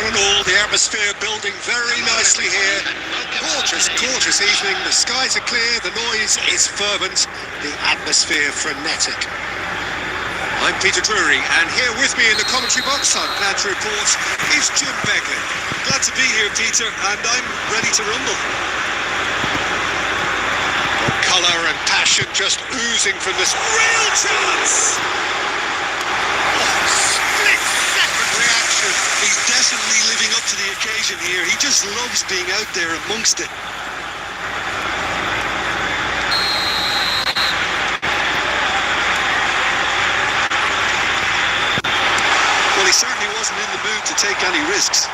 one and all, the atmosphere building very nicely here. Gorgeous, gorgeous evening. The skies are clear, the noise is fervent, the atmosphere frenetic. I'm Peter Drury, and here with me in the commentary box, I'm glad to report, is Jim Begley. Glad to be here, Peter, and I'm ready to rumble. Colour and passion just oozing from this real chance! He's definitely living up to the occasion here. He just loves being out there amongst it. Well, he certainly wasn't in the mood to take any risks.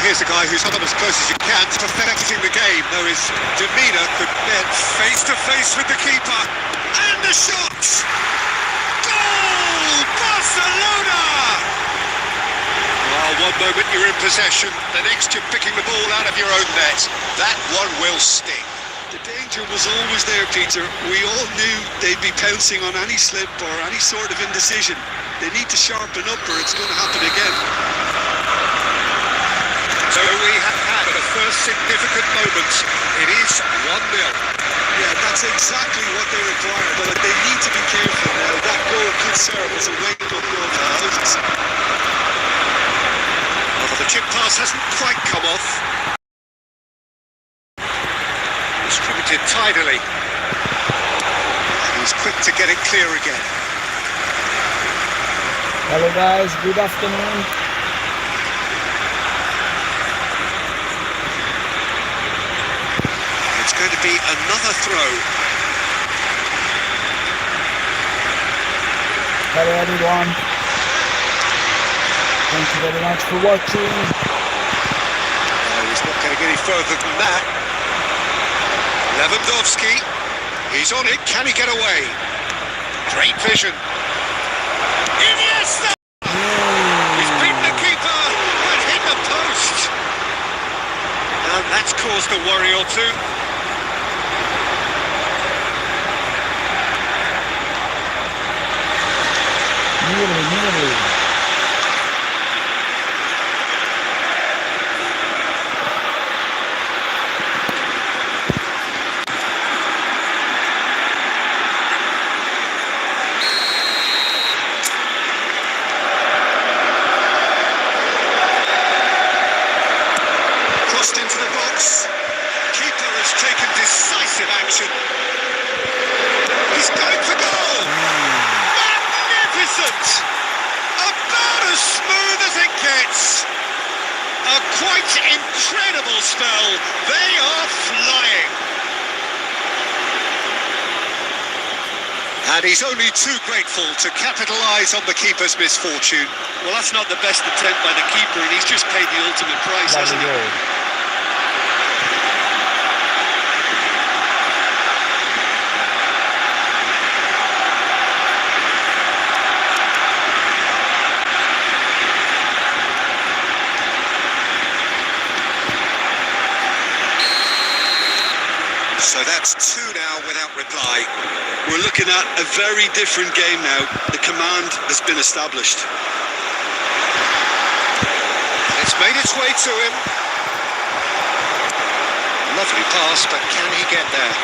Here's a guy who's come as close as you can to perfecting the game, though his demeanour could get face to face with the keeper. And the shot! Goal! Barcelona! Well, one moment you're in possession, the next you're picking the ball out of your own net. That one will sting. The danger was always there, Peter. We all knew they'd be pouncing on any slip or any sort of indecision. They need to sharpen up or it's going to happen again. So we have had the first significant moment. It is 1-0. Yeah, that's exactly what they require, but they need to be careful now. That goal could serve as a wake-up call for thousands. Well, the chip pass hasn't quite come off. Distributed tidily. And he's quick to get it clear again. Hello guys, good afternoon. Going to be another throw. Hello everyone. Thank you very much for watching. He's not going to get any further than that. Lewandowski, he's on it. Can he get away? Great vision. Iniesta! He's beaten the keeper and hit the post. And that's caused a worry or two. Nearly. Crossed into the box. Keeper has taken decisive action. He's going for goal. Magnificent! About as smooth as it gets. A quite incredible spell. They are flying. And he's only too grateful to capitalise on the keeper's misfortune. Well, that's not the best attempt by the keeper, and he's just paid the ultimate price, hasn't he? So that's two now without reply. We're looking at a very different game now. The command has been established. It's made its way to him. Lovely pass, but can he get there?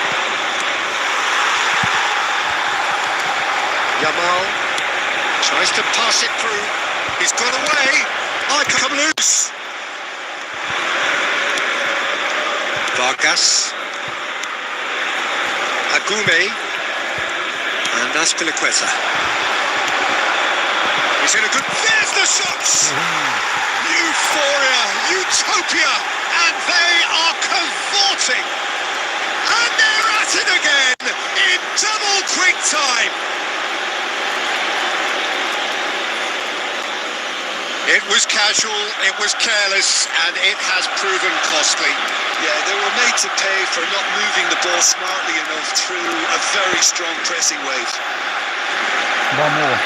Yamal tries to pass it through. He's got away. I come loose. Vargas. Agume and Azpilicueta. He's in a good... There's the shots! Euphoria, utopia, and they are cavorting. And they're at it again in double quick time. It was casual, it was careless, and it has proven costly. Yeah, they were made to pay for not moving the ball smartly enough through a very strong pressing wave. One more.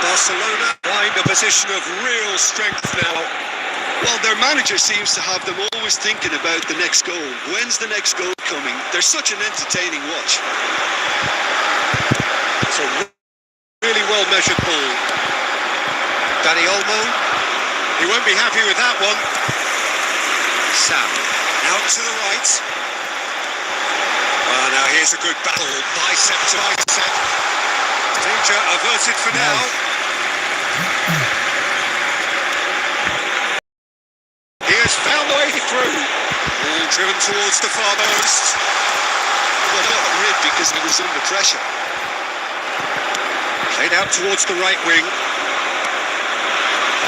Barcelona find a position of real strength now. Well, their manager seems to have them always thinking about the next goal. When's the next goal coming? They're such an entertaining watch. It's a really well measured ball. Dani Olmo, he won't be happy with that one. Sam, out to the right. Well, now here's a good battle, bicep to bicep. Danger averted for now. He has found the way through. Ball driven towards the far post. Well, got rid because he was under pressure. Played out towards the right wing.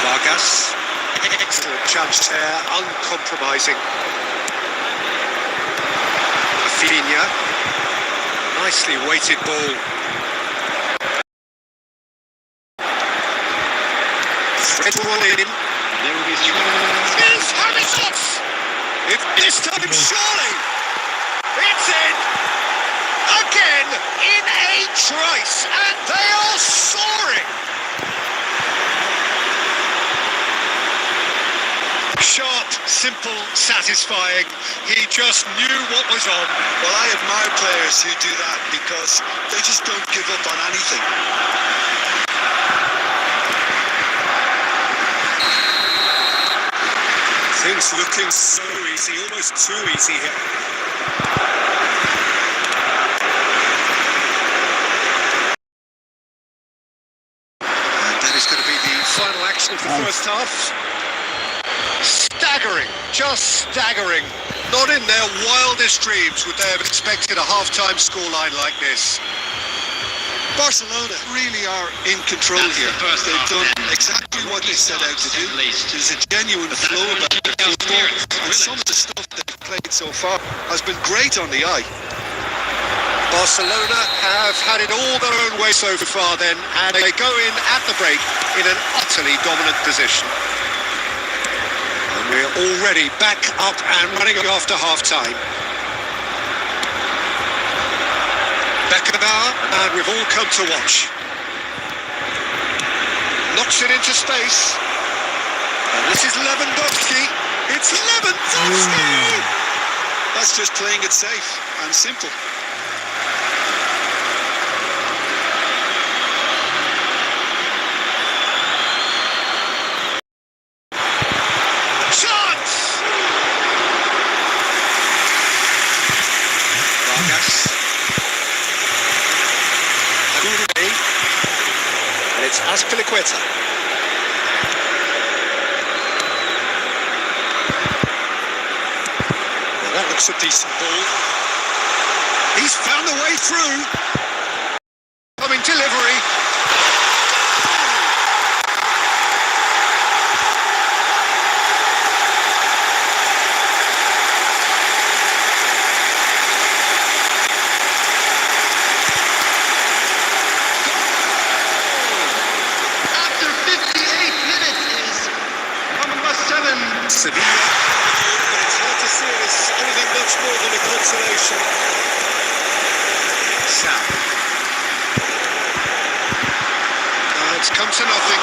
Vargas. Excellent chance there, uncompromising. Rafinha. Nicely weighted ball. Thread one in. Here's Hamilton! If this time, surely! It's in! Again, in a trice, and they are soaring! Sharp, simple, satisfying. He just knew what was on. Well, I admire players who do that because they just don't give up on anything. Things looking so easy, almost too easy here. And that is going to be the final action of the first half. Staggering, just staggering. Not in their wildest dreams would they have expected a half-time scoreline like this. Barcelona really are in control here. They've done exactly what they set out to do. There's a genuine flow about their football, and some of the stuff they've played so far has been great on the eye. Barcelona have had it all their own way so far then, and they go in at the break in an utterly dominant position. And we're already back up and running after half-time. Beckenbauer, and we've all come to watch. Knocks it into space. And this is Lewandowski. It's Lewandowski! That's just playing it safe and simple. Chance! Vargas. And it's Azpilicueta. Well, that looks a decent ball. He's found the way through. Coming delivery. Sevilla, but it's hard to see it as anything much more than a consolation. Sam. It's come to nothing.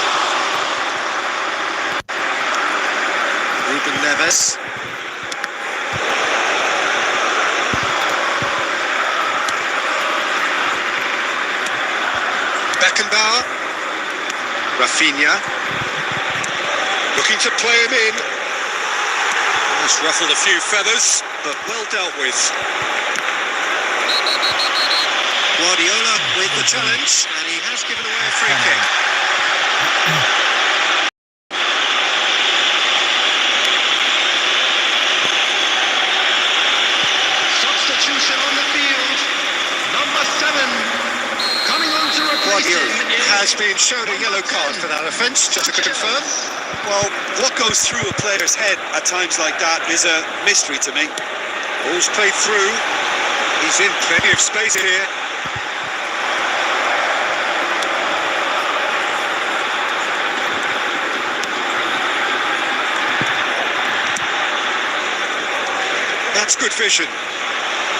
Ruben Neves. Beckenbauer. Rafinha. Looking to play him in. Has ruffled a few feathers, but well dealt with. Guardiola with the challenge, and he has given away a free kick. Substitution on the field. Number 7 coming on to replace Guardiola him. has been shown a yellow card for that offence, just to confirm. Well, what goes through a player's head at times like that is a mystery to me. Ball's played through. He's in plenty of space here. That's good vision.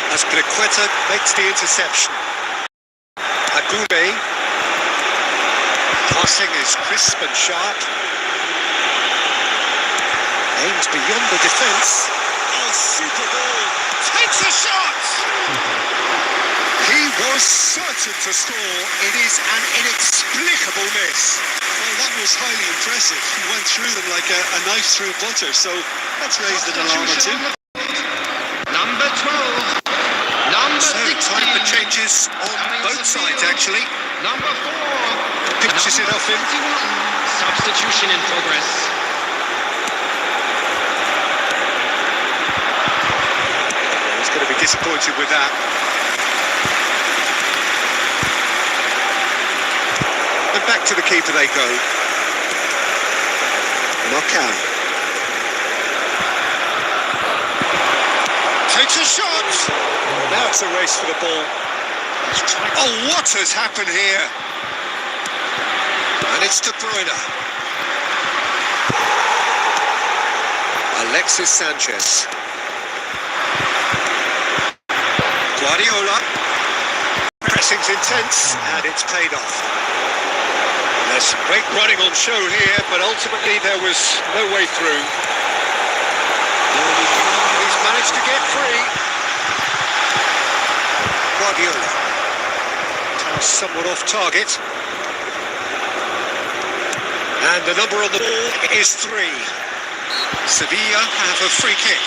Azpilicueta makes the interception. Aguirre. Passing is crisp and sharp. Aims beyond the defence. Oh, super ball. Takes a shot! He was certain to score. It is an inexplicable miss. Well, that was highly impressive. He went through them like a knife through butter, so that's raised an alarm or two. Number 12. Number So 16. time for changes on both sides, actually. Number 4. Pitches it off him. 21. Substitution in progress. He's going to be disappointed with that. And back to the keeper they go. Knockout. Takes a shot. Now it's a race for the ball. Oh, what has happened here? And it's De Bruyne. Alexis Sanchez. Guardiola. Pressing's intense, and it's paid off. There's great running on show here, but ultimately there was no way through. He's managed to get free. Guardiola. Somewhat off target. And the number on the ball is 3. Sevilla have a free kick.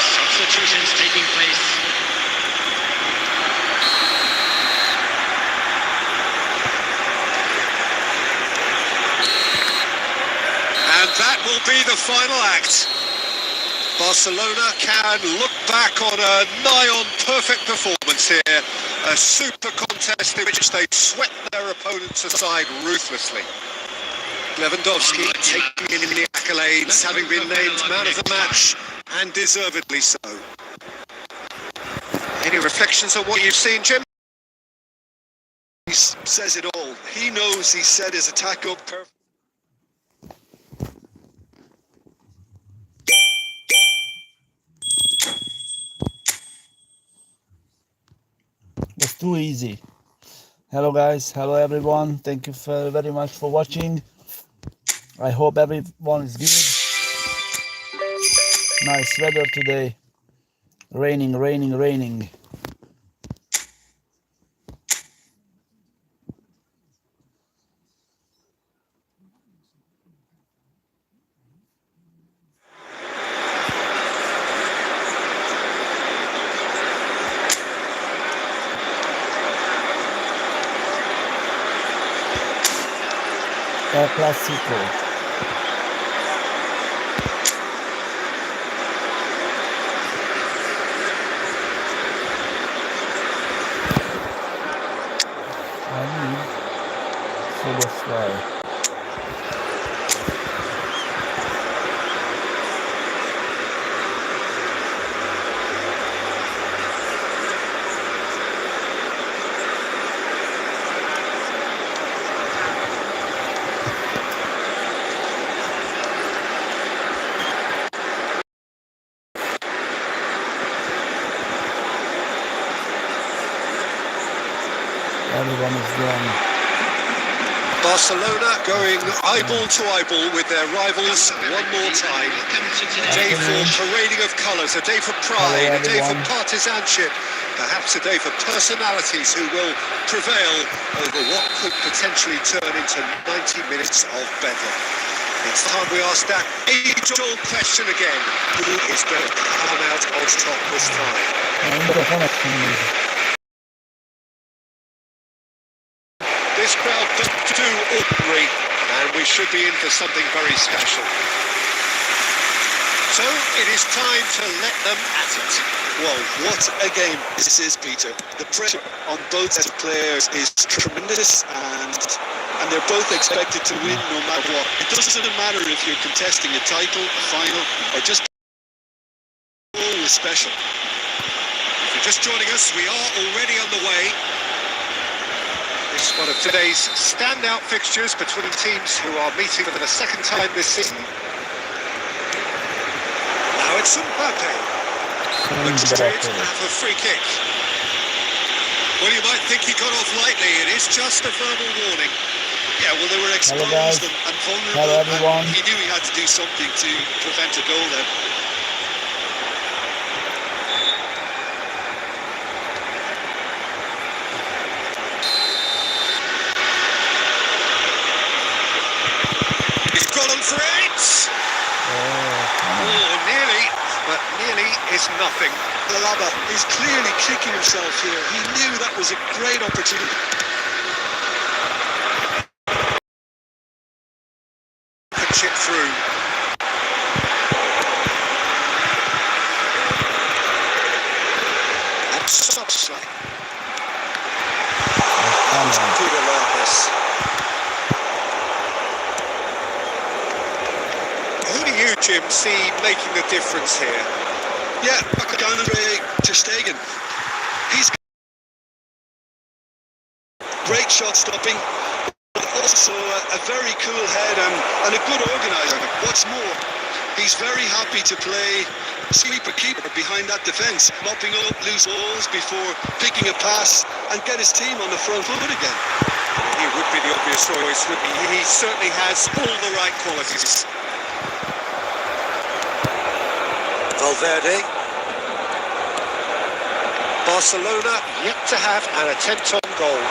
Substitutions taking place. And that will be the final act. Barcelona can look back on a nigh-on perfect performance here. A super contest in which they swept their opponents aside ruthlessly. Lewandowski taking in the accolades, having been named man of the match, and deservedly so. Any reflections on what you've seen, Jim? He says it all. He knows he set his attack up perfectly. It's too easy. Hello guys, hello everyone. Thank you very much for watching. I hope everyone is good. Nice weather today. Raining, raining, raining. El Clásico. I need Superstar. Everyone is gone. Barcelona going eyeball to eyeball with their rivals one more time. A day for parading of colours, a day for pride, a day for partisanship, perhaps a day for personalities who will prevail over what could potentially turn into 90 minutes of bedlam. It's time we ask that age-old question again. Who is going to come out on top this time? This crowd doesn't do ordinary, and we should be in for something very special. So it is time to let them at it. Well, what a game this is, Peter. The pressure on both sets of players is tremendous, and they're both expected to win no matter what. It doesn't matter if you're contesting a title, a final, or just always special. If you're just joining us, we are already on the way. This is one of today's standout fixtures between teams who are meeting for the second time this season. Now it's Mbappe. Madrid have a free kick. Well, you might think he got off lightly. It is just a verbal warning. Yeah, well, they were Hello, guys. exposed and vulnerable. Hello, everyone. And he knew he had to do something to prevent a goal then. He's gone for it. Oh, nearly, but nearly is nothing. Alaba is clearly kicking himself here. He knew that was a great opportunity. The chip through. And Szoboszlai. Come on. Good alertness. Who do you, Jim, see making the difference here? Yeah, Andre ter Stegen. He's great shot stopping, but also a very cool head and a good organiser. What's more, he's very happy to play sweeper keeper behind that defence, mopping up loose balls before picking a pass and get his team on the front foot again. He would be the obvious choice, wouldn't he? He certainly has all the right qualities. Valverde. Barcelona yet to have an attempt on goal.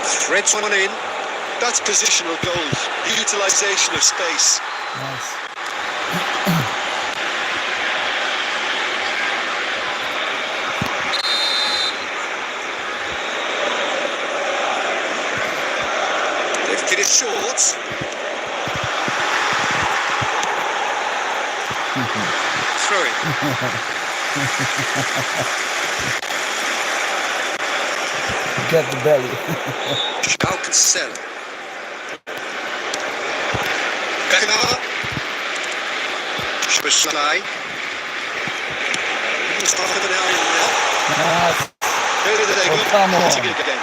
Threads one in. That's positional goals, utilisation of space. Nice. Lifted it short. Throwing. Get the belly. Alcancel. Beckenbauer. Szoboszlai. He's half of an hour now. Nice. Where did they go? Oh, come on. Hitting it again.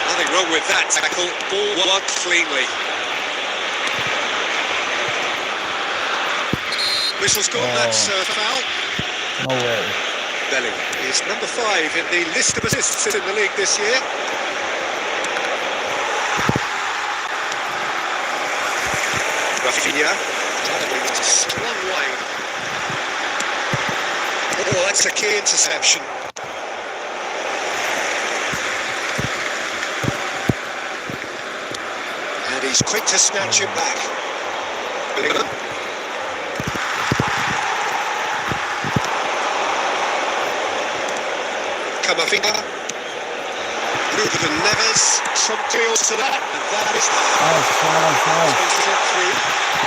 Nothing wrong with that tackle. Ball won cleanly. Whistle's gone. Oh. That's foul. No way. Belly is number 5 in the list of assists in the league this year. Rafinha. It's a long way. Oh, that's a key interception. And he's quick to snatch it back. Bellingham. Camavinga. Ruben Neves. Trump clears to that. And that is Nice.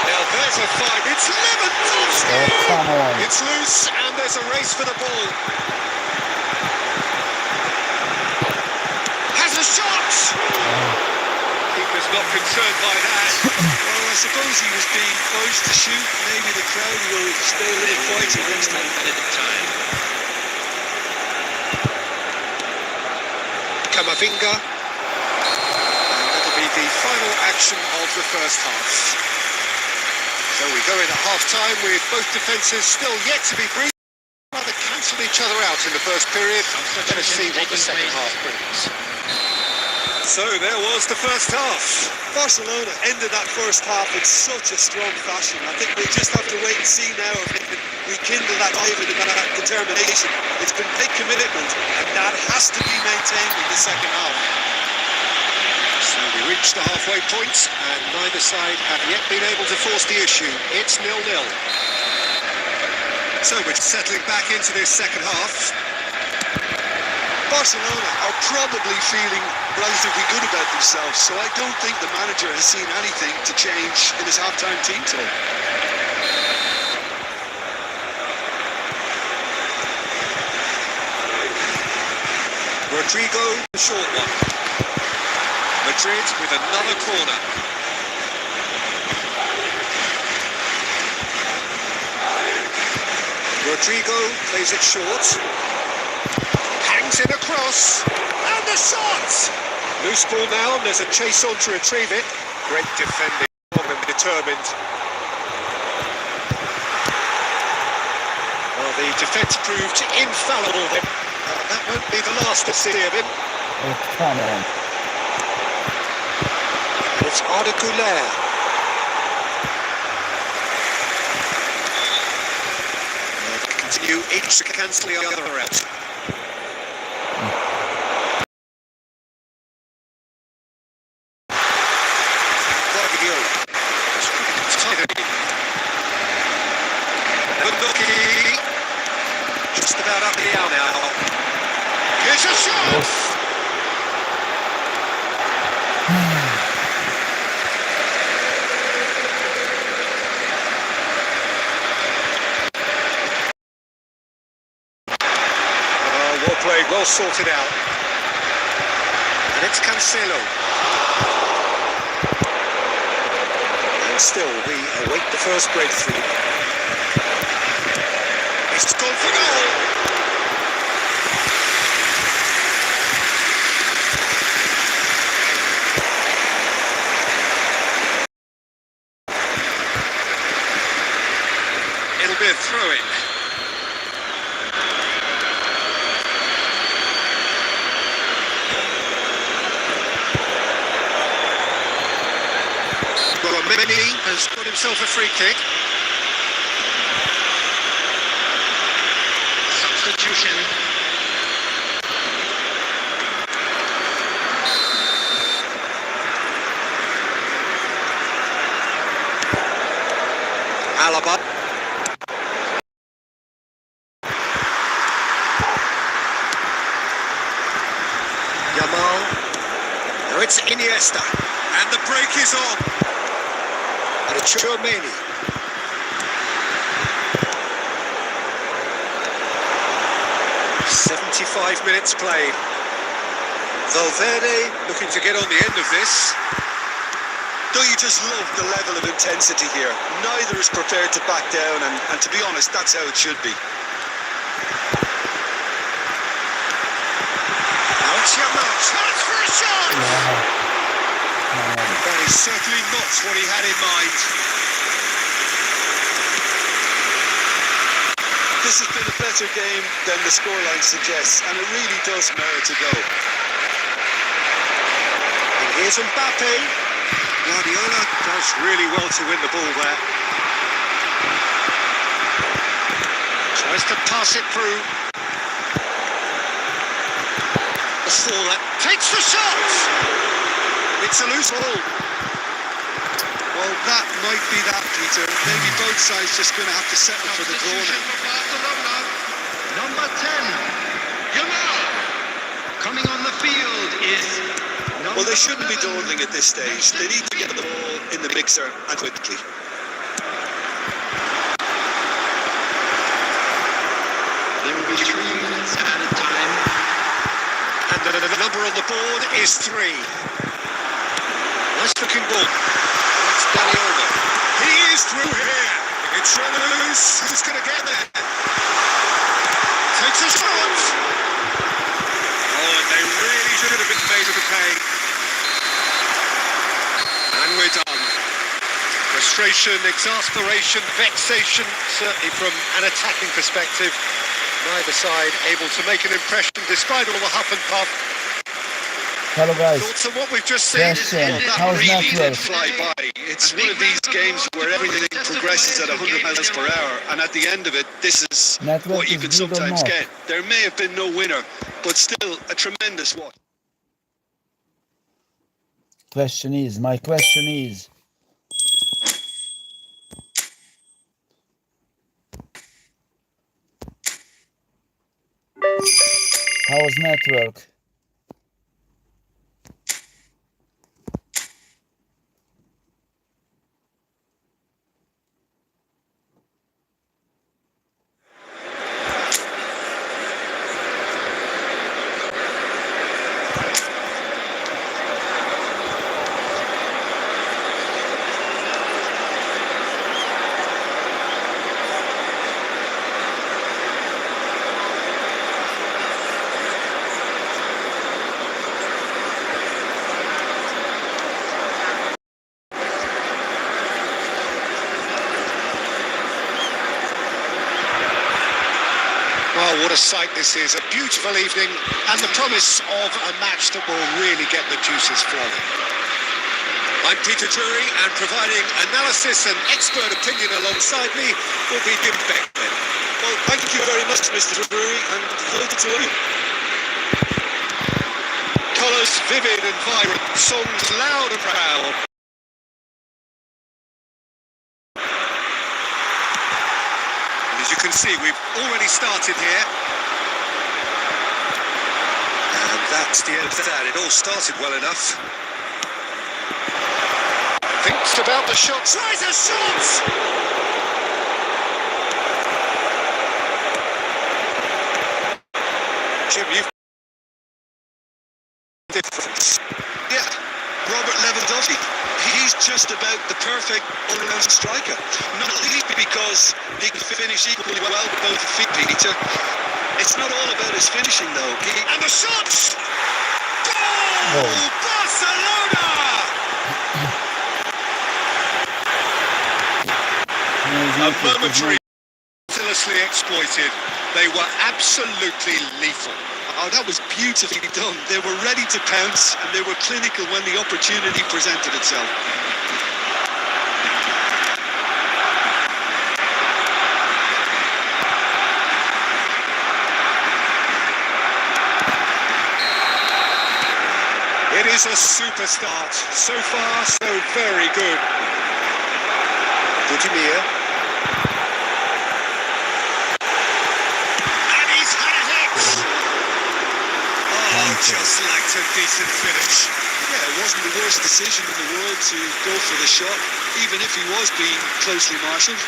Now there's a fight. It's Lewandowski. Oh, come on. It's loose and there's a race for the ball. Has a shot. Keeper's not concerned by that. Well, I suppose he was being forced to shoot. Maybe the crowd will stay a little quieter next time. Camavinga. And that'll be the final action of the first half. So we go in at half-time with both defences still yet to be breathed. Rather cancelled each other out in the first period. Let us see what the second half brings. So there was the first half. Barcelona ended that first half in such a strong fashion. I think we'll just have to wait and see now if they can rekindle that drive and that determination. It's been big commitment, and that has to be maintained in the second half. So we reached the halfway point, and neither side have yet been able to force the issue. It's 0-0. So we're settling back into this second half. Barcelona are probably feeling relatively good about themselves, so I don't think the manager has seen anything to change in his half-time team talk. Rodrigo, the short one. Madrid with another corner. Rodrigo plays it short. Hangs it across. And the shot! Loose ball now, and there's a chase on to retrieve it. Great defending, strong and determined. Well, Well, the defence proved infallible then. That won't be the last to see of him. Oh, come on. It's Arda Güler. Continue each to cancel the other out. Just about up the air now. Here's a shot! Yes. Well played, well sorted out. And it's Cancelo. And still, we await the first breakthrough. It's gone for goal! It'll be a throw-in. Well, Mini has got himself a free kick. Substitution. Alaba. Yamal. Now it's Iniesta. And the break is on. And it's Tchouaméni. 75 minutes played. Valverde looking to get on the end of this. Don't you just love the level of intensity here? Neither is prepared to back down, and to be honest, that's how it should be. Now it's Yamal. Chance for a shot! That is certainly not what he had in mind. This has been a better game than the scoreline suggests, and it really does merit a go. And here's Mbappe. Guardiola does really well to win the ball there. Tries to pass it through. The faller takes the shot! It's a loose ball. Well, that might be that, Peter. Maybe both sides just going to have to settle for the corner. Substitution for Barcelona. Number 10, Yamal. Coming on the field is number Well, they shouldn't be 11. dawdling at this stage. They need to get the ball in the mixer and quickly. There will be 3 minutes added time. And the number on the board is 3. Nice looking ball. That's Dani Olmo. He is through here. It's loose. Who's going to get there? Takes a shot. Oh, and they really should have been made of the pay. And we're done. Frustration, exasperation, vexation, certainly from an attacking perspective. Neither side able to make an impression despite all the huff and puff. Hello guys. Thoughts on what we've just seen? Question. How's Really did network? fly by. It's one of these games where everything progresses at 100 miles per hour, and at the end of it, this is Network what you is could good or sometimes not? get. There may have been no winner, but still a tremendous watch. My question is, how's network? Oh, what a sight this is. A beautiful evening and the promise of a match that will really get the juices flowing. I'm Peter Drury, and providing analysis and expert opinion alongside me will be Jim Beckman. Well, thank you very much, Mr. Drury, and hello to you. Colours vivid and vibrant, songs loud and proud. And as you can see, we've already started here. And that's the end of that. It all started well enough. Thinks about the shot, tries a shot! Jim, you've difference. Yeah, Robert Lewandowski. He's just about the perfect all-round striker. Not least because he can finish equally well with both feet, Peter. It's not all about his finishing, though. And the shots! Goal! Oh. Barcelona! A momentary, mercilessly exploited. They were absolutely lethal. Oh, that was beautifully done. They were ready to pounce, and they were clinical when the opportunity presented itself. It is a super start. So far, so very good. Budimir. And he's had a hit! Oh, just liked a decent finish. Yeah, it wasn't the worst decision in the world to go for the shot, even if he was being closely marshalled.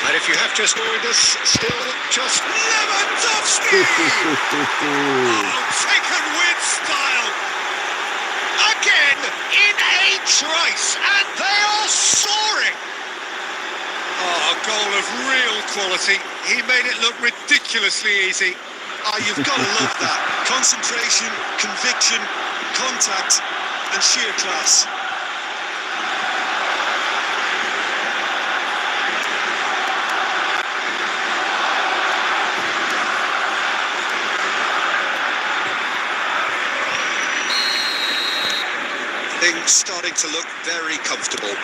And if you have just joined us, still just Lewandowski! Oh, taken with style! Again, in a trice, and they are soaring! Oh, a goal of real quality. He made it look ridiculously easy. You've got to love that. Concentration, conviction, contact, and sheer class. Things starting to look very comfortable.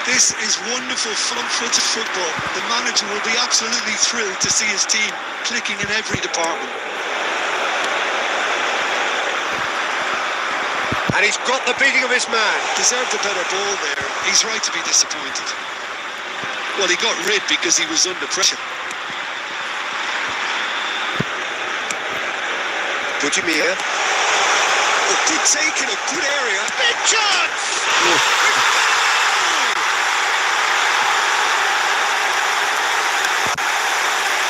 This is wonderful, front-footed football. The manager will be absolutely thrilled to see his team clicking in every department. And he's got the beating of his man. Deserved a better ball there. He's right to be disappointed. Well, he got rid because he was under pressure. Budimir. Oh, good take in a good area. Big chance!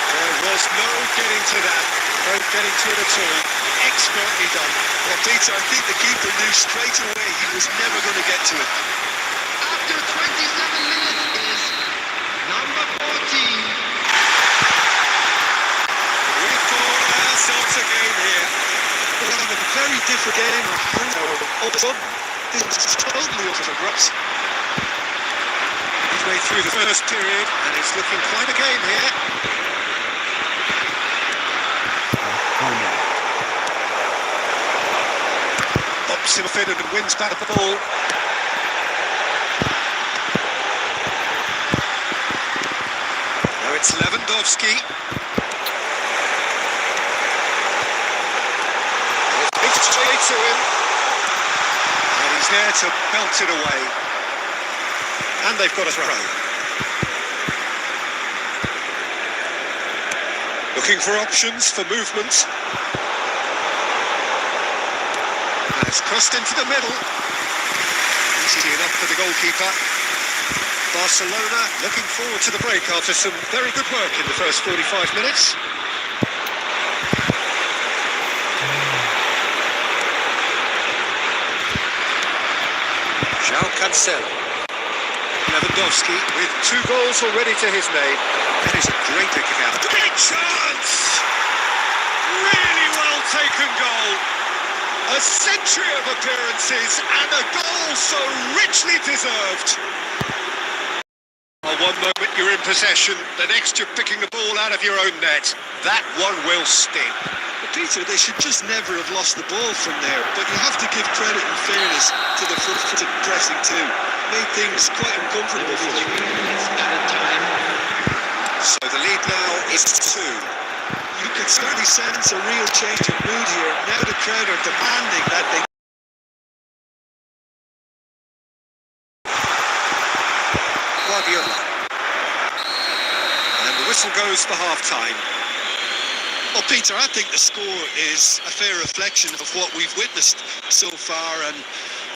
There was no getting to that. No getting to it at all. Expertly done. Well, Peter, I think the keeper knew straight away he was never going to get to it. After 27 minutes is number 14. We've got ourselves a game here. We'll have a very different game. All of a sudden, this is totally up for grabs. Midway through the first period, and it's looking quite a game here. Bops him a fit and wins back the ball. Now it's Lewandowski. It's straight to him. And he's there to belt it away. And they've got a throw. Looking for options for movement. And it's crossed into the middle. Easy enough for the goalkeeper. Barcelona looking forward to the break after some very good work in the first 45 minutes. João Cancelo. Lewandowski with 2 goals already to his name. That is a great picking out. Big chance! Really well taken goal. A century of appearances and a goal so richly deserved. A one moment you're in possession, the next you're picking the ball out of your own net. That one will sting. But Peter, they should just never have lost the ball from there. But you have to give credit and fairness to the front-footed pressing too. Made things quite uncomfortable for them. So the lead now is 2. You can certainly sense a real change in mood here. Now the crowd are demanding that they... Guardiola. And the whistle goes for half-time. Well, Peter, I think the score is a fair reflection of what we've witnessed so far, and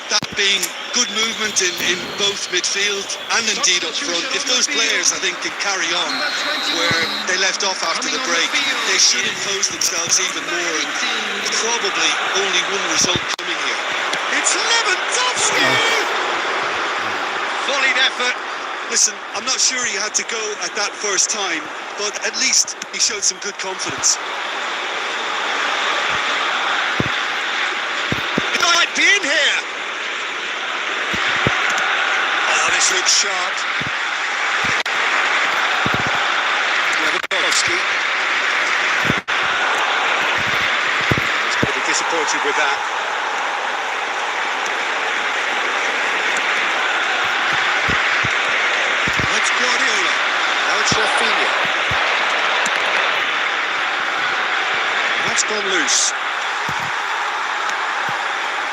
that being good movement in both midfield and indeed up front. If those players, I think, can carry on where they left off after the break, they should impose themselves even more, and probably only one result coming here. It's Lewandowski! Volleyed effort. Listen, I'm not sure he had to go at that first time, but at least he showed some good confidence. It might be in here. Oh, this looks sharp. Lewandowski. He's going to be disappointed with that. Guardiola. Now it's Rafinha. That's gone loose.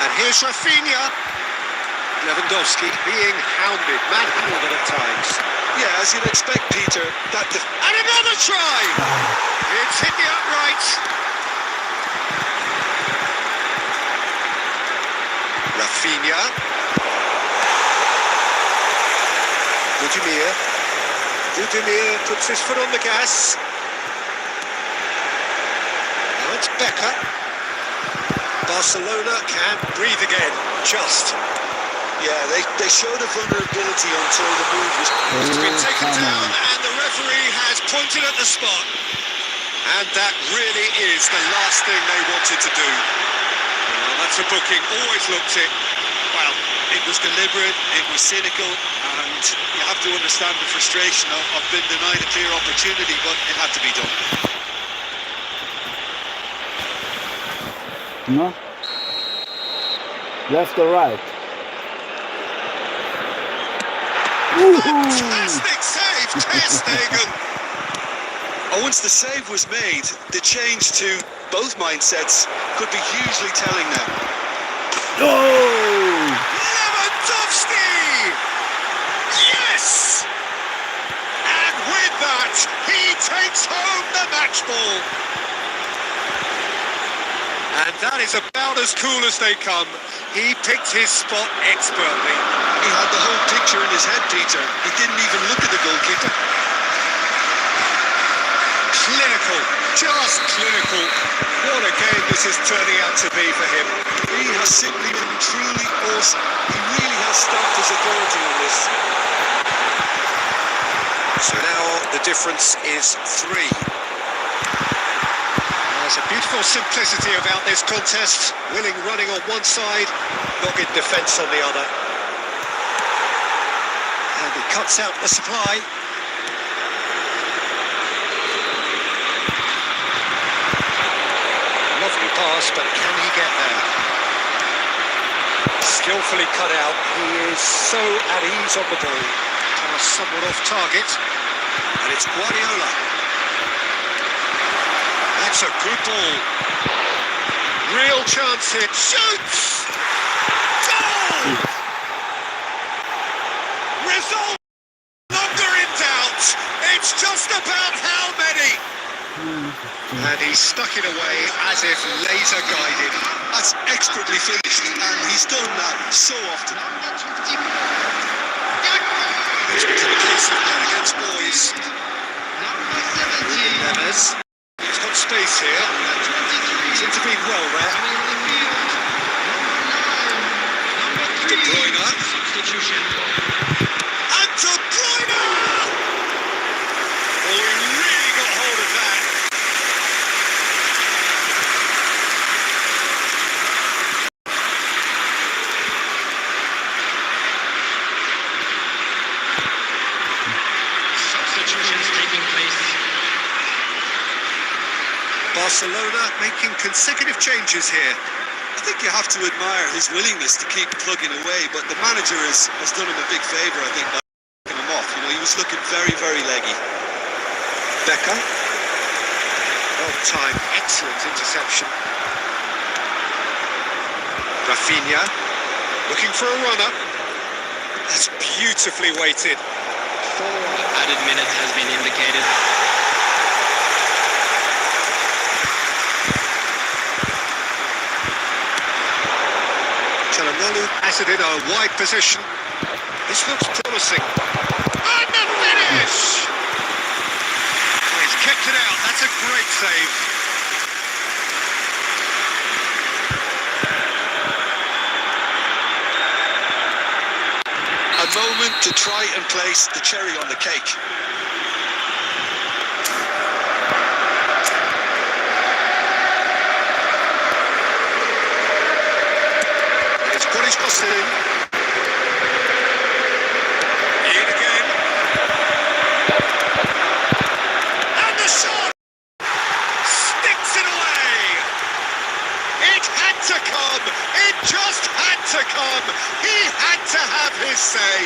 And here's Rafinha. Lewandowski being hounded, manhandled at times. Yeah, as you'd expect, Peter. And another try! It's hit the upright. Rafinha. Budimir puts his foot on the gas. Now it's Becker. Barcelona can't breathe again. Just. Yeah, they showed a vulnerability until the move was... It's been taken down and the referee has pointed at the spot. And that really is the last thing they wanted to do. Well, that's a booking. Always looked it. Well, it was deliberate, it was cynical, and you have to understand the frustration of being denied a clear opportunity, but it had to be done. No? Left or right? Fantastic save, Ter Stegen. Oh, once the save was made, the change to both mindsets could be hugely telling now. Oh! Lewandowski! Yes! And with that, he takes home the match ball. And that is about as cool as they come. He picked his spot expertly. He had the whole picture in his head, Peter. He didn't even look at the goalkeeper. Clinical, just clinical. What a game this is turning out to be for him. He has simply been truly awesome. He really has stamped his authority on this. So now the difference is 3. There's a beautiful simplicity about this contest. Willing running on one side, dogged defence on the other. And he cuts out the supply. Lovely pass, but can he get there? Skillfully cut out. He is so at ease on the ball. Pass somewhat off target. And it's Guardiola. That's a good ball. Real chance here. Shoots! Goal! Result longer in doubt. It's just about how many. And he stuck it away as if laser guided. That's expertly finished, and he's done that so often. It's become a case of men against boys. Neves. He's got space here. He's intervened well there. De Bruyne. And De Bruyne! Oh, he really got hold of that. Barcelona making consecutive changes here. I think you have to admire his willingness to keep plugging away, but the manager has done him a big favour, I think, by taking him off. You know, he was looking very, very leggy. Becker. Well timed, excellent interception. Rafinha looking for a runner. That's beautifully weighted. 4 added minutes has been indicated. Çalhanoğlu has it in a wide position. This looks promising. And the finish! He's kicked it out. That's a great save. A moment to try and place the cherry on the cake. It's put his cross in. In again. And the shot! Sticks it away! It had to come! It just had to come! He had to have his say!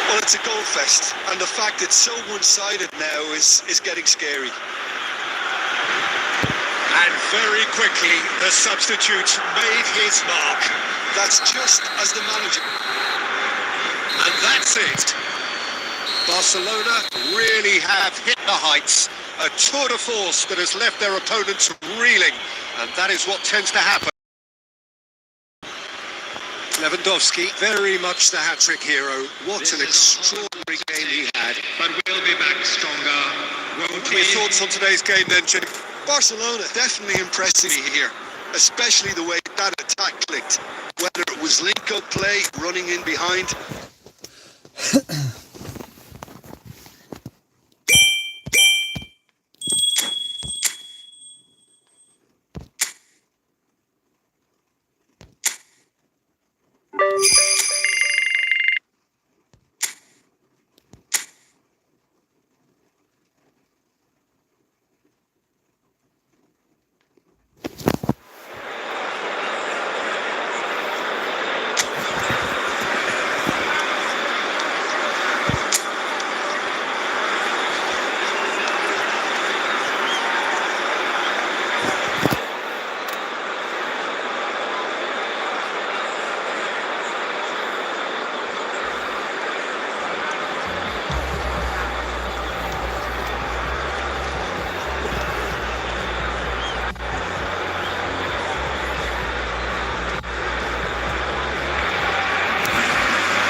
Well, it's a goal fest, and the fact it's so one-sided now is getting scary. And very quickly, the substitute made his mark. That's just as the manager. And that's it. Barcelona really have hit the heights. A tour de force that has left their opponents reeling. And that is what tends to happen. Lewandowski, very much the hat-trick hero. What an extraordinary game he had. But we'll be back stronger, won't What are we? your thoughts on today's game then, Jim? Barcelona definitely impressed me here, especially the way that attack clicked. Whether it was link-up play, running in behind.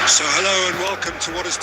So hello and welcome to what is